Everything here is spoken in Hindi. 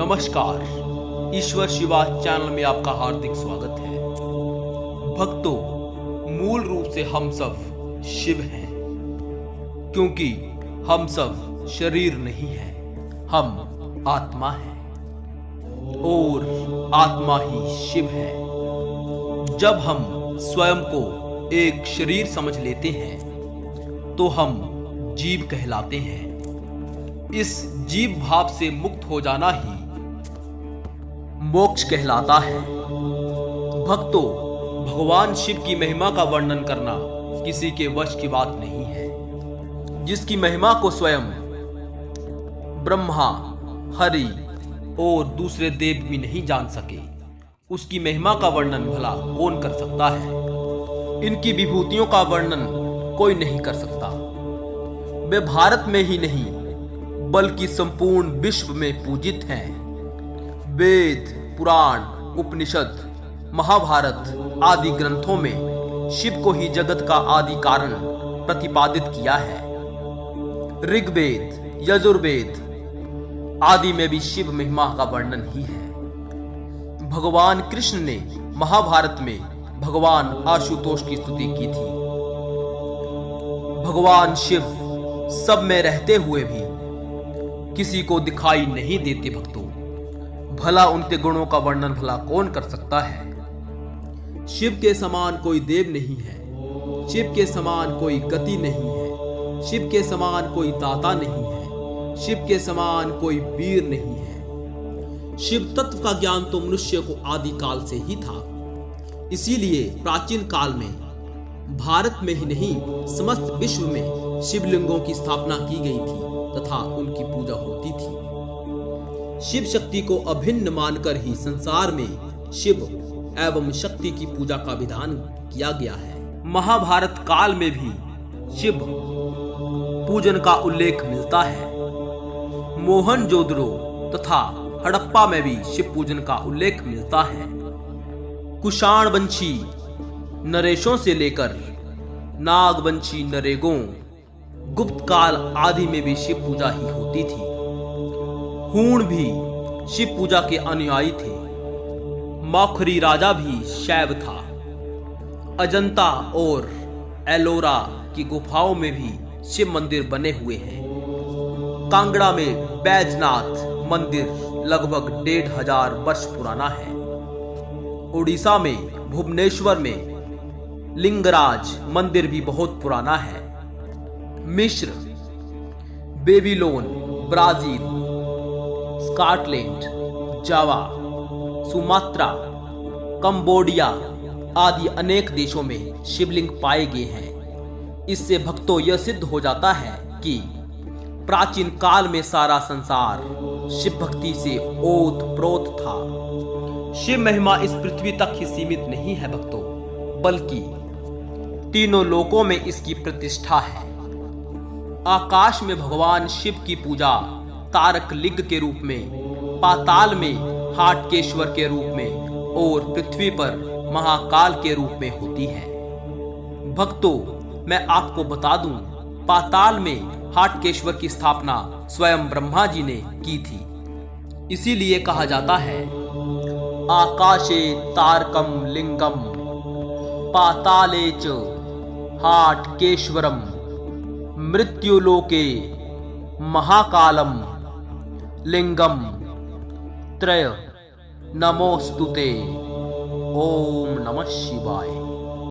नमस्कार, ईश्वर शिवा चैनल में आपका हार्दिक स्वागत है। भक्तों, मूल रूप से हम सब शिव हैं, क्योंकि हम सब शरीर नहीं हैं, हम आत्मा हैं और आत्मा ही शिव है। जब हम स्वयं को एक शरीर समझ लेते हैं तो हम जीव कहलाते हैं। इस जीव भाव से मुक्त हो जाना ही मोक्ष कहलाता है। भक्तों, भगवान शिव की महिमा का वर्णन करना किसी के वश की बात नहीं है। जिसकी महिमा को स्वयं ब्रह्मा, हरि और दूसरे देव भी नहीं जान सके, उसकी महिमा का वर्णन भला कौन कर सकता है। इनकी विभूतियों का वर्णन कोई नहीं कर सकता। वे भारत में ही नहीं बल्कि संपूर्ण विश्व में पूजित हैं। वेद, पुराण, उपनिषद, महाभारत आदि ग्रंथों में शिव को ही जगत का आदि कारण प्रतिपादित किया है। ऋग्वेद, यजुर्वेद आदि में भी शिव महिमा का वर्णन ही है। भगवान कृष्ण ने महाभारत में भगवान आशुतोष की स्तुति की थी। भगवान शिव सब में रहते हुए भी किसी को दिखाई नहीं देते। भक्तों, भला उनके गुणों का वर्णन भला कौन कर सकता है। शिव के समान कोई देव नहीं है, शिव के समान कोई गति नहीं है, शिव के समान कोई दाता नहीं है, शिव के समान कोई वीर नहीं है। शिव तत्व का ज्ञान तो मनुष्य को आदि काल से ही था। इसीलिए प्राचीन काल में भारत में ही नहीं समस्त विश्व में शिवलिंगों की स्थापना की गई थी तथा उनकी पूजा होती थी। शिव शक्ति को अभिन्न मानकर ही संसार में शिव एवं शक्ति की पूजा का विधान किया गया है। महाभारत काल में भी शिव पूजन का उल्लेख मिलता है। मोहनजोदड़ो तथा हड़प्पा में भी शिव पूजन का उल्लेख मिलता है। कुषाणवंशी नरेशों से लेकर नागवंशी नरेगों, गुप्त काल आदि में भी शिव पूजा ही होती थी। हूण भी शिव पूजा के अनुयायी थे। मौखरी राजा भी शैव था। अजंता और एलोरा की गुफाओं में भी शिव मंदिर बने हुए हैं। कांगड़ा में बैजनाथ मंदिर लगभग 1500 वर्ष पुराना है। उड़ीसा में भुवनेश्वर में लिंगराज मंदिर भी बहुत पुराना है। मिस्र, बेबीलोन, ब्राजील, स्कॉटलैंड, जावा, सुमात्रा, कंबोडिया आदि अनेक देशों में शिवलिंग पाए गए हैं। इससे भक्तों यह सिद्ध हो जाता है कि प्राचीन काल में सारा संसार शिव भक्ति से ओत-प्रोत था। शिव महिमा इस पृथ्वी तक ही सीमित नहीं है भक्तों, बल्कि तीनों लोकों में इसकी प्रतिष्ठा है। आकाश में भगवान शिव की पूजा तारक लिंग के रूप में, पाताल में हाटकेश्वर के रूप में और पृथ्वी पर महाकाल के रूप में होती है। भक्तों, मैं आपको बता दूं, पाताल में हाटकेश्वर की स्थापना स्वयं ब्रह्मा जी ने की थी। इसीलिए कहा जाता है, आकाशे तारकम लिंगम पाताले च हाटकेश्वरम मृत्युलोके महाकालम लिंगम त्रय नमोस्तुते। ओम नमः शिवाय।